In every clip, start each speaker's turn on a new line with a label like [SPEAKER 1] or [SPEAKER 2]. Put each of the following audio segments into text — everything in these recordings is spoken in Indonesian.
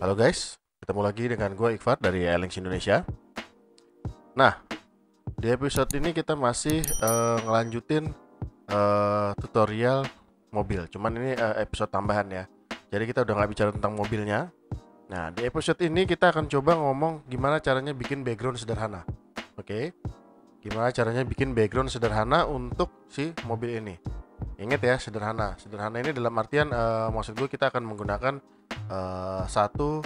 [SPEAKER 1] Halo guys, ketemu lagi dengan gue Iqfar dari Elinks Indonesia. Nah, di episode ini kita masih ngelanjutin tutorial mobil. Cuman ini episode tambahan ya. Jadi kita udah nggak bicara tentang mobilnya. Nah, di episode ini kita akan coba ngomong gimana caranya bikin background sederhana. Oke, gimana caranya bikin background sederhana untuk si mobil ini. Ingat ya, sederhana. Sederhana ini dalam artian maksud gue kita akan menggunakan satu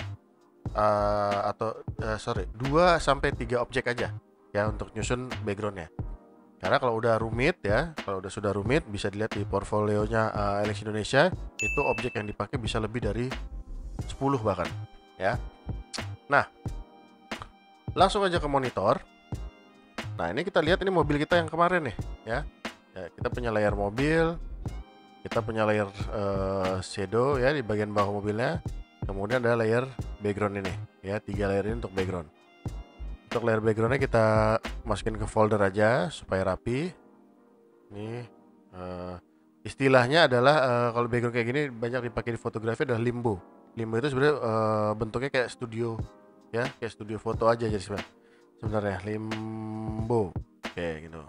[SPEAKER 1] sorry 2 sampai 3 objek aja ya untuk nyusun backgroundnya. Karena kalau udah rumit ya, kalau udah sudah rumit bisa dilihat di portfolionya Elinks Indonesia, itu objek yang dipakai bisa lebih dari 10 bahkan ya. Nah, langsung aja ke monitor. Nah, ini kita lihat ini mobil kita yang kemarin nih ya. Kita punya layar mobil, kita punya layer shadow ya di bagian bawah mobilnya. Kemudian ada layer background ini ya, 3 layer ini untuk background. Untuk layer backgroundnya kita masukin ke folder aja supaya rapi. Ini istilahnya adalah kalau background kayak gini banyak dipakai di fotografi adalah limbo. Limbo itu sebenarnya bentuknya kayak studio ya, kayak studio foto aja jadi sebenarnya limbo kayak gitu.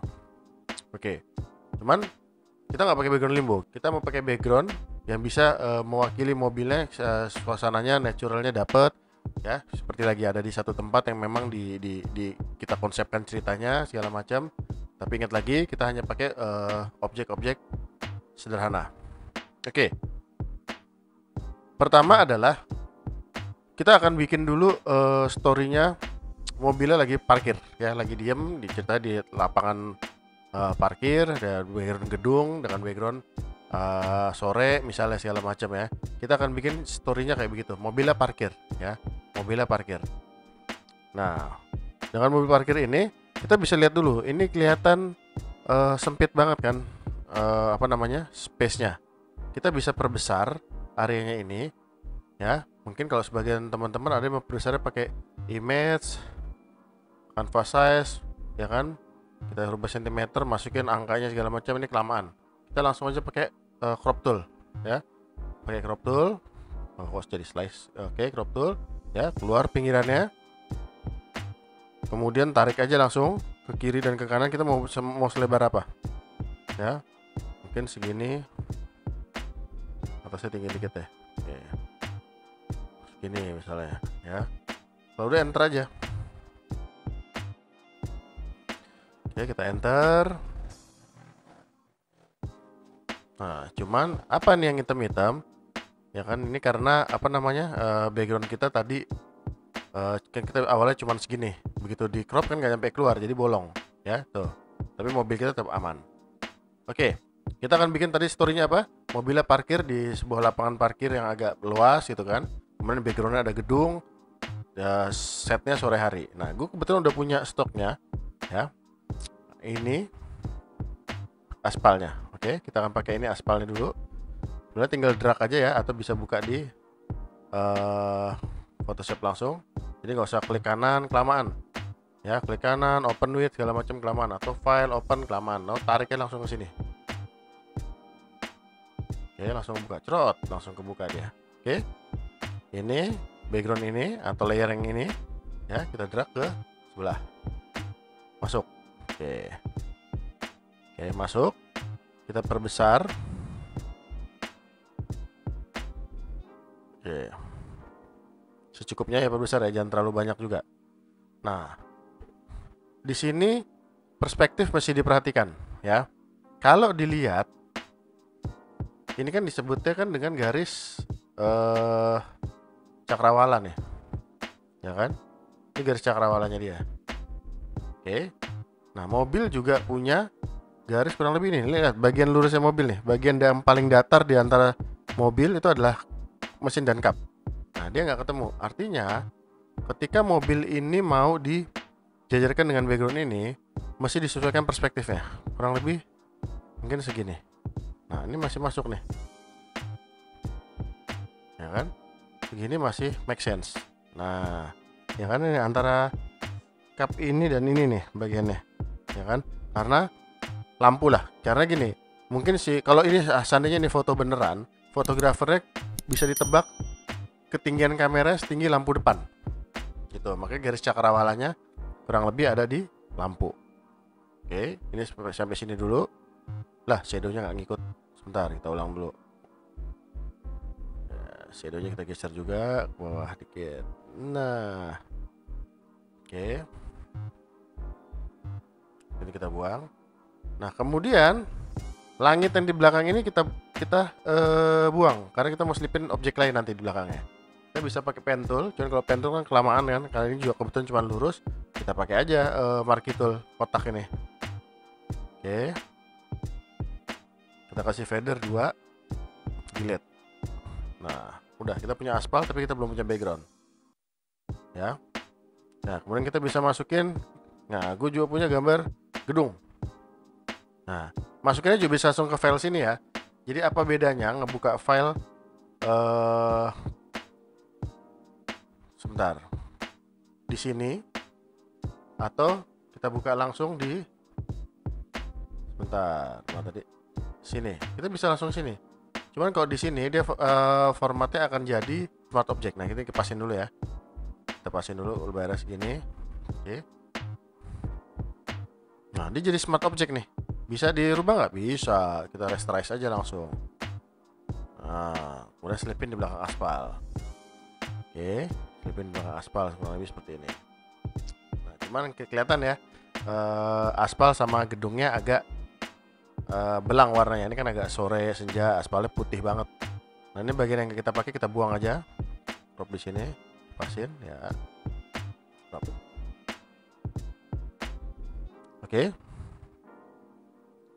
[SPEAKER 1] Oke. Cuman kita nggak pakai background limbo, kita mau pakai background yang bisa mewakili mobilnya, suasananya naturalnya dapet ya, seperti lagi ada di satu tempat yang memang di kita konsepkan ceritanya segala macam. Tapi ingat lagi kita hanya pakai objek-objek sederhana. Oke. Pertama adalah kita akan bikin dulu story-nya mobilnya lagi parkir ya, lagi diem di cerita di lapangan parkir, ada background gedung dengan background sore misalnya segala macam ya. Kita akan bikin story-nya kayak begitu. Mobilnya parkir ya. Mobilnya parkir. Nah, dengan mobil parkir ini kita bisa lihat dulu. Ini kelihatan sempit banget kan space-nya. Kita bisa perbesar areanya ini ya. Mungkin kalau sebagian teman-teman ada yang memperbesarnya pakai image, canvas size ya kan. Kita rubah cm, masukin angkanya segala macam, ini kelamaan. Kita langsung aja pakai crop tool ya. Pakai crop tool. Jadi slice. Oke, crop tool ya, keluar pinggirannya. Kemudian tarik aja langsung ke kiri dan ke kanan. Kita mau selebar apa? Ya. Mungkin segini. Atasnya tinggi dikit ya. Oke. Segini misalnya ya. Lalu udah enter aja. Oke, kita enter. Nah, cuman apa nih yang hitam-hitam? Ya kan ini karena background kita tadi kan kita awalnya cuman segini. Begitu di crop kan nggak sampai keluar, jadi bolong ya tuh. Tapi mobil kita tetap aman. Oke, kita akan bikin tadi story-nya apa? Mobilnya parkir di sebuah lapangan parkir yang agak luas gitu kan. Kemudian background-nya ada gedung. Ya, setnya sore hari. Nah, gue kebetulan udah punya stoknya ya. Ini aspalnya. Oke, kita akan pakai ini aspalnya dulu. Sebenarnya tinggal drag aja ya, atau bisa buka di Photoshop langsung. Jadi nggak usah klik kanan kelamaan ya, klik kanan open with segala macam kelamaan, atau file open kelamaan. Tariknya langsung ke sini. Oke, langsung buka, cerot, langsung kebuka dia. Oke, ini background ini atau layer yang ini ya, kita drag ke sebelah, masuk. Oke, masuk. Kita perbesar. Oke, secukupnya ya, perbesar ya, jangan terlalu banyak juga. Nah, di sini perspektif masih diperhatikan ya. Kalau dilihat, ini kan disebutnya kan dengan garis cakrawala nih, ya kan? Ini garis cakrawalanya dia. Oke. Nah, mobil juga punya garis kurang lebih nih. Lihat bagian lurusnya mobil nih. Bagian yang paling datar di antara mobil itu adalah mesin dan kap. Nah, dia nggak ketemu. Artinya, ketika mobil ini mau dijajarkan dengan background ini, mesti disesuaikan perspektifnya. Kurang lebih mungkin segini. Nah, ini masih masuk nih. Ya kan? Segini masih make sense. Nah, ya kan ini antara kap ini dan ini nih bagiannya. Ya kan? Karena lampu lah. Karena gini, mungkin sih kalau ini seandainya ini foto beneran, fotografernya bisa ditebak ketinggian kamera setinggi lampu depan gitu, makanya garis cakrawalanya kurang lebih ada di lampu. Oke, ini sampai sini dulu lah. Shadownya nggak ngikut, sebentar kita ulang dulu. Shadownya kita geser juga ke bawah dikit. Nah, oke, ini kita buang. Nah, kemudian langit yang di belakang ini kita buang karena kita mau selipin objek lain nanti di belakangnya. Kita bisa pakai pen tool, cuman kalau pen tool kan kelamaan kan, karena ini juga kebetulan cuma lurus. Kita pakai aja marquee tool kotak ini. Oke, kita kasih feather 2, delete. Nah, udah, kita punya aspal tapi kita belum punya background ya. Nah, kemudian kita bisa masukin, nah gue juga punya gambar gedung. Nah, masukinnya juga bisa langsung ke file sini ya. Jadi apa bedanya ngebuka file sebentar di sini atau kita buka langsung di sebentar mana tadi sini, kita bisa langsung sini. Cuman kalau di sini dia formatnya akan jadi smart object. Nah, kita pasin dulu ya. Kita pasin dulu URL segini. Oke. Nah, dia jadi smart object nih. Bisa dirubah nggak? Bisa. Kita rasterize aja langsung. Nah, kemudian selipin di belakang aspal. Oke, selipin di belakang aspal kurang lebih seperti ini. Nah, cuman kelihatan ya, aspal sama gedungnya agak belang warnanya. Ini kan agak sore senja, aspalnya putih banget. Nah, ini bagian yang kita pakai kita buang aja. Crop di sini, pasin ya. Crop. Oke.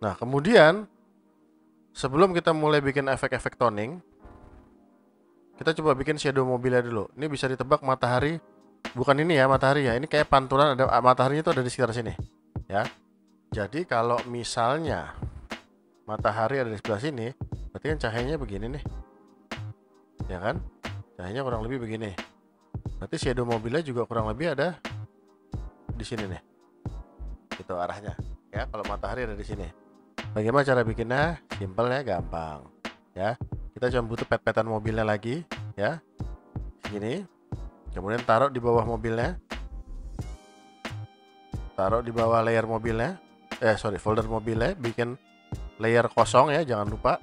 [SPEAKER 1] Nah, kemudian sebelum kita mulai bikin efek-efek toning, kita coba bikin shadow mobilnya dulu. Ini bisa ditebak matahari, bukan ini ya matahari ya. Ini kayak pantulan, ada mataharinya itu ada di sekitar sini ya. Jadi kalau misalnya matahari ada di sebelah sini, berarti kan cahayanya begini nih, ya kan? Cahayanya kurang lebih begini. Berarti shadow mobilnya juga kurang lebih ada di sini nih. Itu arahnya ya. Kalau matahari ada di sini. Bagaimana cara bikinnya? Simple ya, gampang ya. Kita cuma butuh pet-petan mobilnya lagi ya, segini. Kemudian taruh di bawah mobilnya, taruh di bawah layer mobilnya, folder mobilnya. Bikin layer kosong ya, jangan lupa.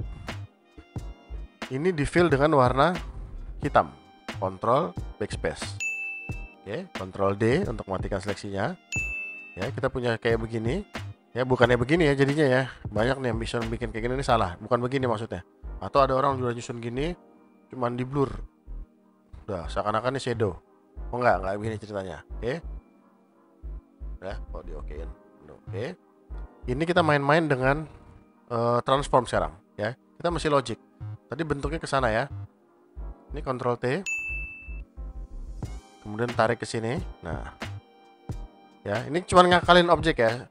[SPEAKER 1] Ini di fill dengan warna hitam. Ctrl backspace. Oke, Ctrl D untuk matikan seleksinya. Ya, kita punya kayak begini. Ya, bukannya begini ya jadinya ya. Banyak nih yang bisa bikin kayak gini, ini salah. Bukan begini maksudnya. Atau ada orang udah nyusun gini cuman di blur. Udah seakan-akan ini shadow. Oh enggak begini ceritanya. Oke. Udah, kok di okein. Oke. Ini kita main-main dengan transform sekarang ya. Kita mesti logic. Tadi bentuknya ke sana ya. Ini Ctrl T. Kemudian tarik ke sini. Nah. Ya, ini cuma ngakalin objek ya.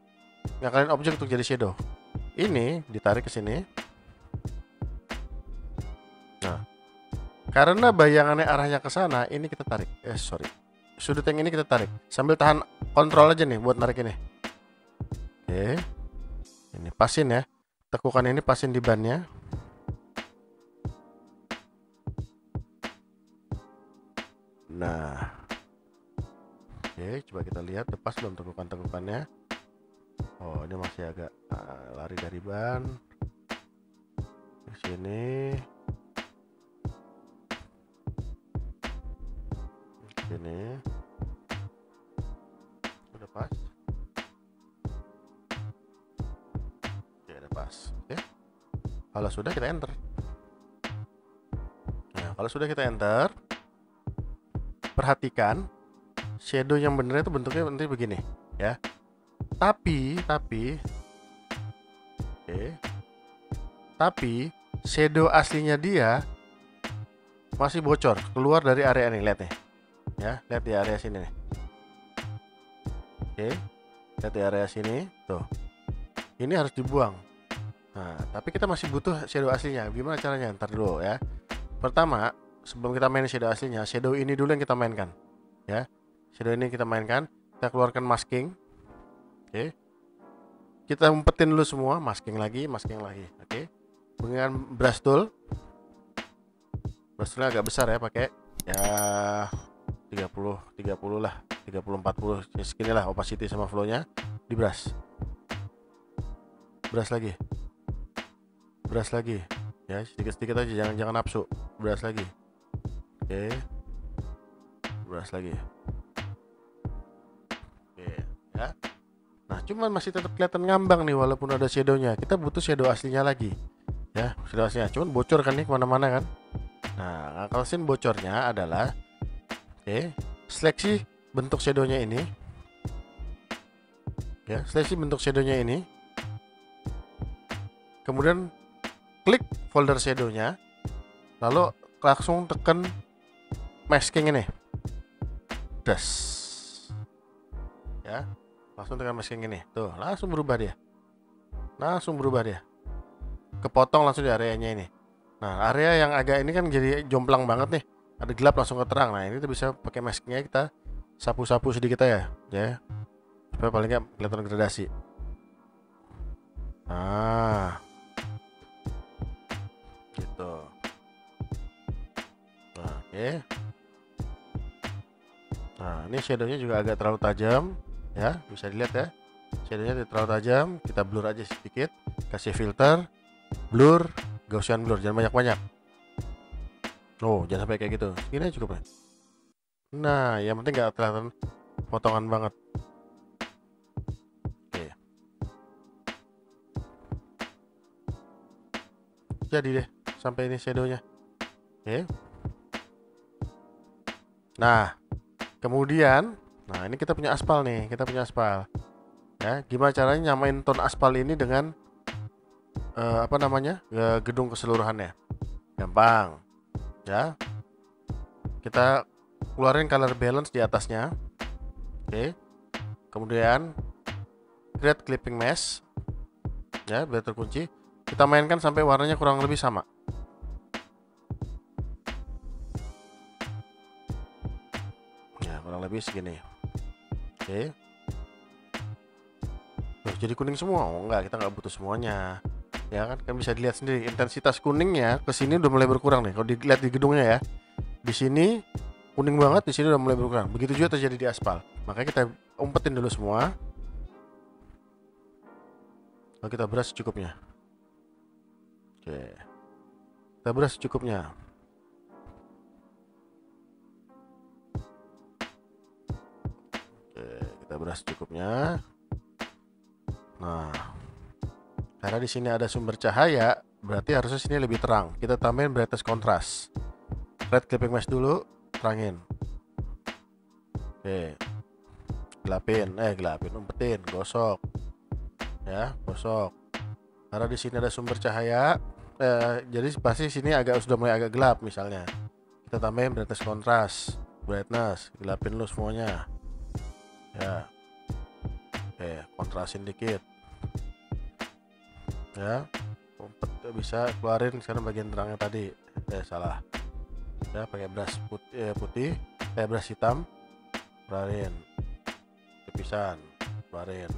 [SPEAKER 1] Ngakalin objek untuk jadi shadow. Ini ditarik ke sini. Nah, karena bayangannya arahnya ke sana, ini kita tarik. Sudut yang ini kita tarik. Sambil tahan kontrol aja nih buat narik ini. Oke. Ini pasin ya. Tekukan ini pasin di bannya. Nah. Oke, coba kita lihat lepas belum tekukan-tekukannya. Oh, ini masih agak lari dari ban. Di sini. Sini. Udah pas. Oke, udah pas. Oke. Kalau sudah kita enter. Nah, kalau sudah kita enter, perhatikan shadow yang bener itu bentuknya nanti begini, ya. Tapi shadow aslinya dia masih bocor keluar dari area ini, lihat nih. Ya, lihat di area sini nih. Oke. Lihat di area sini, tuh. Ini harus dibuang. Nah, tapi kita masih butuh shadow aslinya. Gimana caranya? Ntar dulu ya. Pertama, sebelum kita main shadow aslinya, shadow ini dulu yang kita mainkan. Ya. Shadow ini kita mainkan, kita keluarkan masking. Oke. Kita umpetin dulu semua, masking lagi. Oke. Dengan brush tool. Brush toolnya agak besar ya, pakai ya 30 lah, 30 40 segini lah opacity sama flow-nya. Di brush lagi ya, sedikit-sedikit aja, jangan nafsu. Brush lagi. Oke. Brush lagi. Oke, ya. Nah, cuman masih tetap kelihatan ngambang nih walaupun ada shadownya. Kita butuh shadow aslinya lagi. Ya, shadow aslinya. Cuman bocor kan nih kemana-mana kan. Nah, ngatasin bocornya adalah seleksi bentuk shadownya ini. Ya, seleksi bentuk shadownya ini. Kemudian klik folder shadownya, lalu langsung tekan masking ini, das, ya, langsung tekan masking ini, tuh, langsung berubah dia, kepotong langsung di areanya ini. Nah, area yang agak ini kan jadi jomplang banget nih, ada gelap langsung ke terang. Nah, ini tuh bisa pakai maskingnya, kita sapu-sapu sedikit ya, supaya paling nggak kelihatan gradasi. Nah, gitu. Nah, oke. Nah, ini shadownya juga agak terlalu tajam, ya, bisa dilihat ya. Shadownya terlalu tajam, kita blur aja sedikit, kasih filter, blur, Gaussian blur, jangan banyak-banyak. Oh, jangan sampai kayak gitu. Segini cukup ya. Nah, yang penting nggak kelihatan potongan banget. Oke. Jadi deh sampai ini shadownya. Oke. Nah, kemudian, nah ini kita punya aspal nih, Ya, gimana caranya nyamain tone aspal ini dengan gedung keseluruhannya? Gampang, ya. Kita keluarin color balance di atasnya. Oke. Kemudian create clipping mesh, ya, biar terkunci. Kita mainkan sampai warnanya kurang lebih sama. Ya, kurang lebih segini. Oke. Jadi kuning semua? Oh enggak, kita nggak butuh semuanya. Ya kan bisa dilihat sendiri intensitas kuningnya ke sini udah mulai berkurang nih. Kalau dilihat di gedungnya ya. Di sini kuning banget, di sini udah mulai berkurang. Begitu juga terjadi di aspal. Makanya kita umpetin dulu semua. Lalu kita brush secukupnya. Oke. Kita brush secukupnya. Oke, kita brush secukupnya. Nah, karena di sini ada sumber cahaya, berarti harusnya sini lebih terang. Kita tambahin brightness kontras. Red clipping mesh dulu, terangin. Oke. Gelapin, umpetin, gosok. Ya, gosok. Karena di sini ada sumber cahaya, jadi pasti sini sudah mulai agak gelap misalnya. Kita tambahin brightness kontras, gelapin lu semuanya. Ya. Oke, kontrasin dikit. Ya, bisa keluarin sekarang bagian terangnya tadi. Salah. Ya, pakai brush putih, brush hitam, keluarin. Tepisan, keluarin.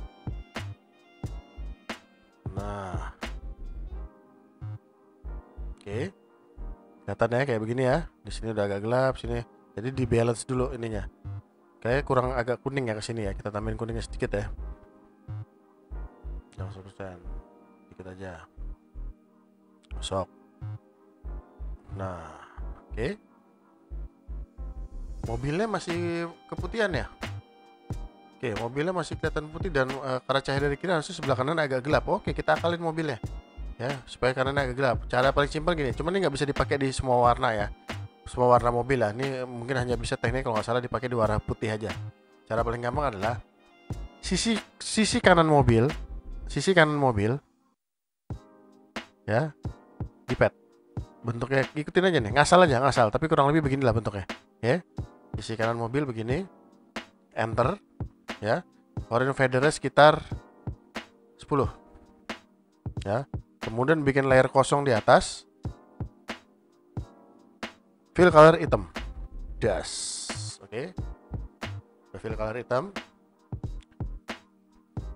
[SPEAKER 1] Nah, oke. Kelihatannya kayak begini ya. Di sini udah agak gelap sini. Jadi di balance dulu ininya. Kayak kurang agak kuning ya ke sini ya. Kita tambahin kuningnya sedikit ya. Jangan 100%. Sedikit aja. Gosok. Nah, oke. Mobilnya masih keputihan ya. Oke, mobilnya masih kelihatan putih dan karena cahaya dari kiri harusnya sebelah kanan agak gelap. Oke, kita akalin mobilnya. Ya, supaya kanan agak gelap. Cara paling simpel gini, cuman ini nggak bisa dipakai di semua warna ya. Semua warna mobil lah. Ini mungkin hanya bisa teknik kalau nggak salah dipakai di warna putih aja. Cara paling gampang adalah sisi kanan mobil, ya, dipet. Bentuknya ikutin aja nih, ngasal, tapi kurang lebih beginilah bentuknya. Ya, sisi kanan mobil begini, enter, ya, keluarin fadernya sekitar 10, ya. Kemudian bikin layer kosong di atas, fill color hitam, oke. Fill color hitam,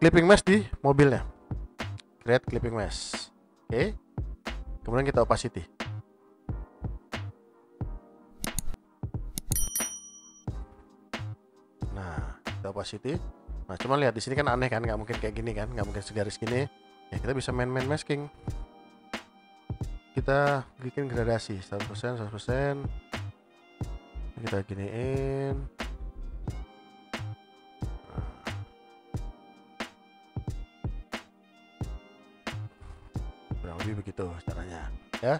[SPEAKER 1] clipping mesh di mobilnya, create clipping mesh, oke. Kemudian kita opacity, opacity. Nah, cuman lihat di sini kan aneh kan, nggak mungkin kayak gini kan, nggak mungkin segaris gini. Ya kita bisa main masking. Kita bikin gradasi 100%, 100%. Kita giniin. Kurang lebih begitu caranya, ya.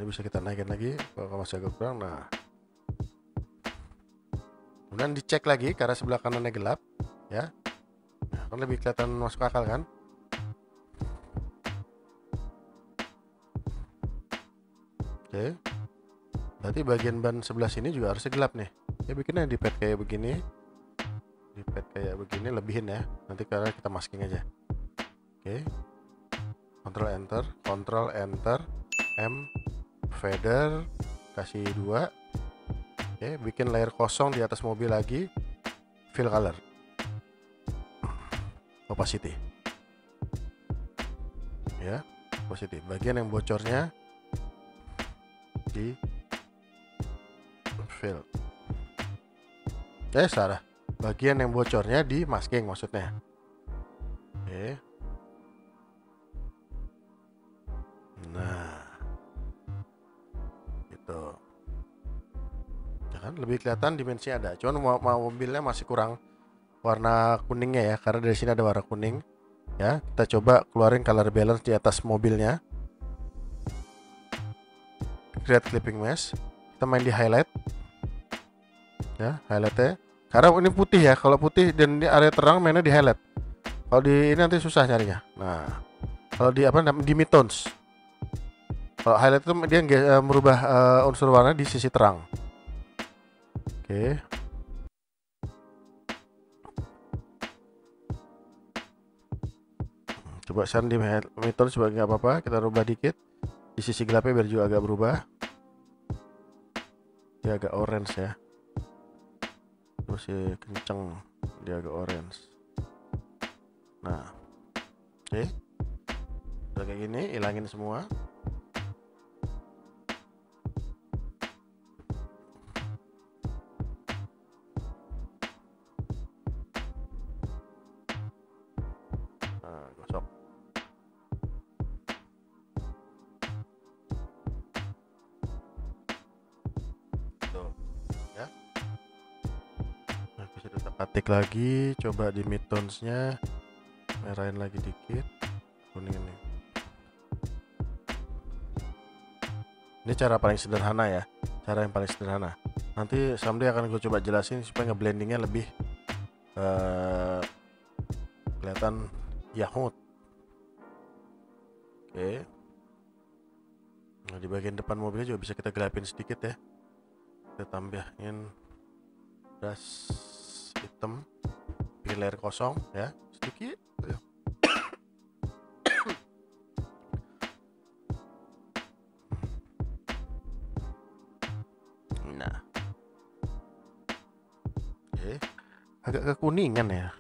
[SPEAKER 1] Ini bisa kita naikin lagi kalau masih agak kurang. Nah, kemudian dicek lagi karena sebelah kanannya gelap, ya. Nah, kan lebih kelihatan masuk akal kan. Oke, berarti bagian ban sebelah sini juga harusnya gelap nih. Ya bikinnya di pad kayak begini, lebihin ya. Nanti karena kita masking aja. Oke, Ctrl Enter, M, fader, kasih 2. Oke, bikin layer kosong di atas mobil lagi, fill color, opacity, ya, opacity. Bagian yang bocornya di fill. Salah. Bagian yang bocornya di masking maksudnya. Oke. Nah, gitu. Ya kan lebih kelihatan dimensinya ada. Cuman mobilnya masih kurang warna kuningnya ya, karena dari sini ada warna kuning. Ya, kita coba keluarin color balance di atas mobilnya. Create clipping mesh. Kita main di highlight. Ya, highlightnya. Karena ini putih ya. Kalau putih dan di area terang mainnya di highlight. Kalau di ini nanti susah nyarinya. Nah, kalau di di midtones. Kalau highlight itu dia merubah unsur warna di sisi terang. Oke. Coba shine di midtones coba nggak apa-apa. Kita rubah dikit. Di sisi gelapnya biar juga agak berubah. Dia agak orange ya. Terus kenceng, dia agak orange. Nah, oke. Udah kayak gini, hilangin semua. Nah, gosok. Tuh, ya. Nah, bisa ditekan lagi, coba di midtones-nya merahin lagi dikit, kuning ini. Ini cara paling sederhana ya, cara yang paling sederhana. Nanti someday akan gue coba jelasin supaya ngeblendingnya lebih kelihatan Yahoo. Oke. Nah, di bagian depan mobilnya juga bisa kita gelapin sedikit ya. Kita tambahin brush hitam, bikin layer kosong ya, sedikit. Nah, oke, agak kekuningan ya,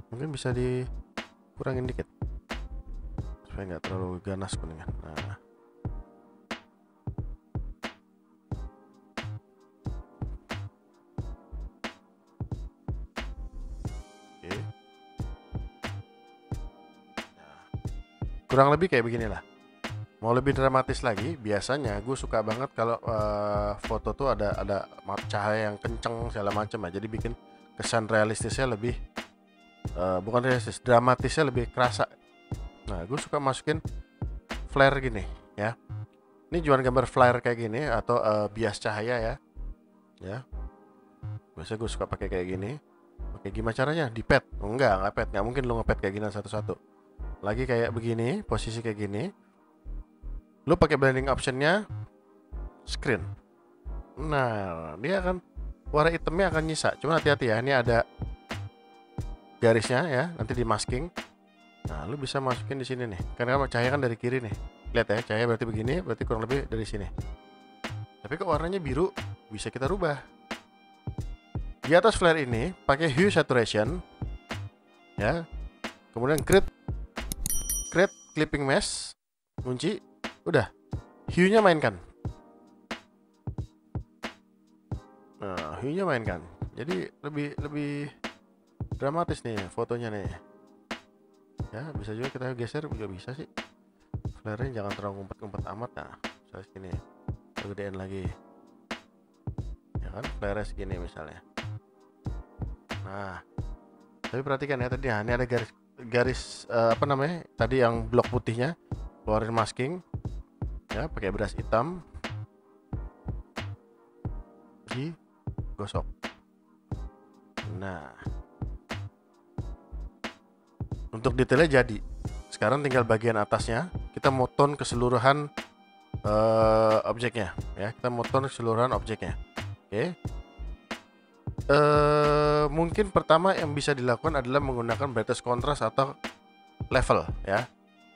[SPEAKER 1] mungkin bisa dikurangin dikit supaya nggak terlalu ganas kuningan. Nah, oke. Nah, kurang lebih kayak beginilah. Mau lebih dramatis lagi, biasanya gue suka banget kalau foto tuh ada cahaya yang kenceng segala macam ya. Jadi bikin kesan realistisnya lebih bukan realistis, dramatisnya lebih kerasa. Nah, gue suka masukin flare gini ya. Ini cuma gambar flare kayak gini atau bias cahaya ya. Ya. Biasanya gue suka pakai kayak gini. Oke, gimana caranya? Di pad? Enggak pad, nggak mungkin lo ngepad kayak gini satu-satu. Lagi kayak begini, posisi kayak gini. Lu pakai blending optionnya screen. Nah, dia akan warna hitamnya akan nyisa. Cuma hati-hati ya, ini ada garisnya ya, nanti di masking. Nah, lu bisa masukin di sini nih. Karena cahaya kan dari kiri nih. Lihat ya, cahaya berarti begini, berarti kurang lebih dari sini. Tapi kok warnanya biru, bisa kita rubah. Di atas flare ini pakai hue saturation. Ya, kemudian create clipping mesh, kunci, udah, hue-nya mainkan. Nah, hue-nya mainkan. Jadi lebih dramatis nih fotonya nih. Ya, bisa juga kita geser juga bisa sih. Flare-nya jangan terlalu ngumpet-ngumpet amat. Nah, misalnya segini. Kita gedein lagi. Ya kan, flare segini misalnya. Nah, tapi perhatikan ya tadi, ini ada garis apa namanya? Tadi yang blok putihnya, keluarin masking. Ya, pakai brush hitam. Gosok. Nah, untuk detailnya jadi. Sekarang tinggal bagian atasnya kita mau tone keseluruhan objeknya ya. Kita mau tone keseluruhan objeknya. Oke. Mungkin pertama yang bisa dilakukan adalah menggunakan brightness contrast atau level ya.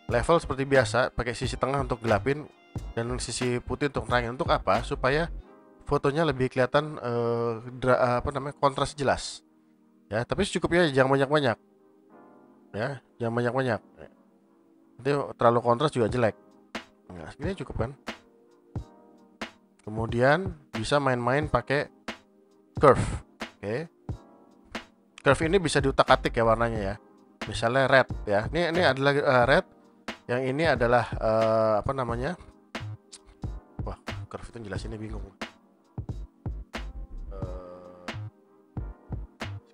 [SPEAKER 1] Level seperti biasa, pakai sisi tengah untuk gelapin dan sisi putih untuk terangin. Untuk apa? Supaya fotonya lebih kelihatan kontras jelas. Ya, tapi secukupnya, jangan banyak-banyak. Ya, jangan banyak-banyak. Nanti terlalu kontras juga jelek. Nah, segini cukup kan? Kemudian bisa main-main pakai curve. Oke. Curve ini bisa diutak-atik ya warnanya ya. Misalnya red ya. Ini adalah red. Yang ini adalah apa namanya? Wah, curve itu jelasinnya bingung.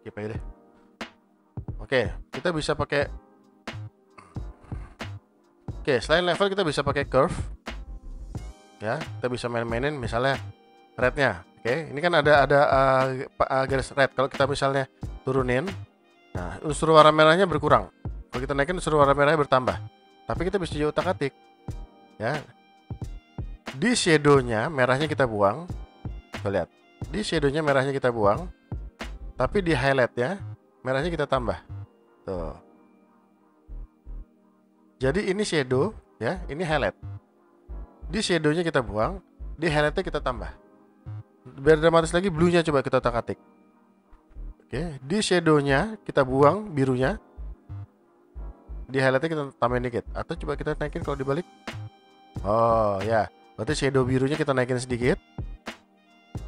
[SPEAKER 1] Skip aja deh. Oke, kita bisa pakai. Oke, selain level kita bisa pakai curve. Ya, kita bisa main-mainin misalnya rednya. Oke, ini kan ada garis red. Kalau kita misalnya turunin, nah unsur warna merahnya berkurang. Kalau kita naikin, unsur warna merahnya bertambah. Tapi kita bisa juga utak-atik. Ya, di shadownya merahnya kita buang. Kita lihat, di shadownya merahnya kita buang, tapi di highlightnya merahnya kita tambah. Tuh. Jadi ini shadow, ya, ini highlight. Di shadownya kita buang, di highlightnya kita tambah. Biar dramatis lagi, blue-nya coba kita otak-atik. Oke, di shadownya kita buang birunya, di highlightnya kita tambahin dikit. Atau coba kita naikin kalau dibalik. Oh ya, berarti shadow birunya kita naikin sedikit,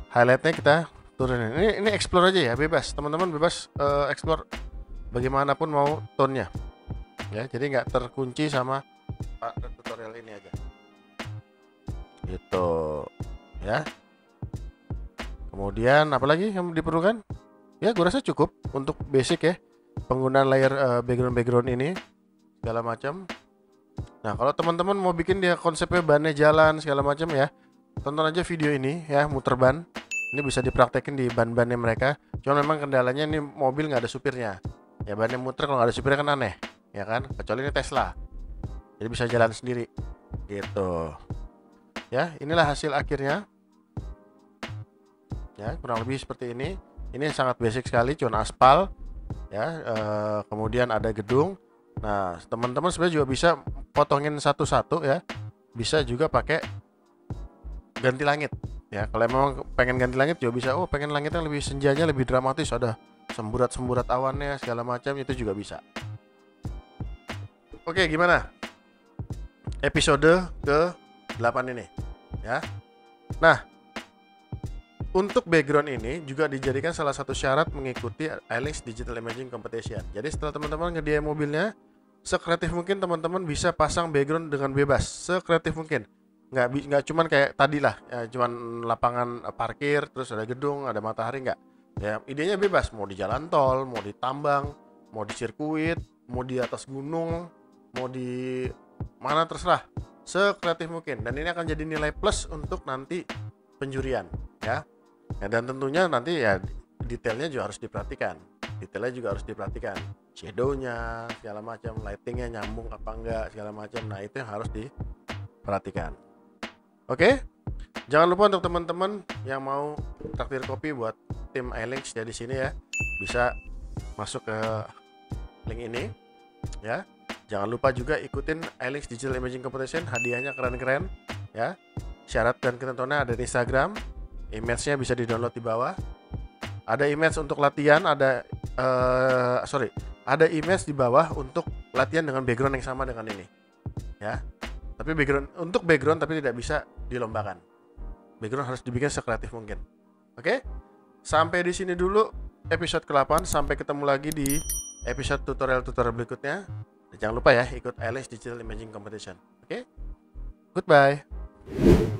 [SPEAKER 1] highlightnya kita turunin. Ini explore aja ya, bebas. Teman-teman bebas explore bagaimanapun mau tone-nya. Ya, jadi nggak terkunci sama tutorial ini aja. Gitu. Ya. Kemudian apalagi yang diperlukan? Ya, gue rasa cukup untuk basic ya. Penggunaan layer background ini segala macam. Nah, kalau teman-teman mau bikin dia konsepnya bannya jalan segala macam ya, tonton aja video ini ya, muter ban. Ini bisa dipraktekin di ban-bannya mereka. Cuma memang kendalanya ini mobil nggak ada supirnya. Ya, bannya muter kalau nggak ada supirnya kan aneh, ya kan? Kecuali ini Tesla. Jadi bisa jalan sendiri. Gitu. Ya, inilah hasil akhirnya. Ya, kurang lebih seperti ini. Ini sangat basic sekali, cuma aspal. Ya, kemudian ada gedung. Nah, teman-teman sebenarnya juga bisa potongin satu-satu ya. Bisa juga pakai ganti langit. Ya, kalau memang pengen ganti langit juga bisa. Oh, pengen langitnya lebih senjanya, lebih dramatis, ada semburat-semburat awannya segala macam, itu juga bisa. Oke, gimana? Episode ke-8 ini, ya. Nah, untuk background ini juga dijadikan salah satu syarat mengikuti iLinks Digital Imaging Competition. Jadi setelah teman-teman ngedesain mobilnya, sekreatif mungkin teman-teman bisa pasang background dengan bebas, sekreatif mungkin. Nggak cuman kayak tadi lah, ya, cuman lapangan parkir, terus ada gedung, ada matahari, nggak. Ya, idenya bebas, mau di jalan tol, mau di tambang, mau di sirkuit, mau di atas gunung, mau di mana terserah, sekreatif mungkin. Dan ini akan jadi nilai plus untuk nanti penjurian, ya. Ya, dan tentunya nanti ya detailnya juga harus diperhatikan. Detailnya juga harus diperhatikan. Shadownya, segala macam, lightingnya nyambung apa enggak, segala macam. Nah, itu yang harus diperhatikan. Oke, jangan lupa untuk teman-teman yang mau traktir kopi buat tim iLinks ya di sini ya, bisa masuk ke link ini ya. Jangan lupa juga ikutin iLinks Digital Imaging Competition, hadiahnya keren-keren ya. Syarat dan ketentuannya ada di Instagram, image-nya bisa di-download di bawah. Ada image untuk latihan, ada ada image di bawah untuk latihan dengan background yang sama dengan ini ya. Tapi untuk background tapi tidak bisa dilombakan. Background harus dibikin sekreatif mungkin. Oke? Sampai di sini dulu episode ke-8. Sampai ketemu lagi di episode tutorial-tutorial berikutnya. Dan jangan lupa ya ikut ALS Digital Imaging Competition. Oke? Goodbye.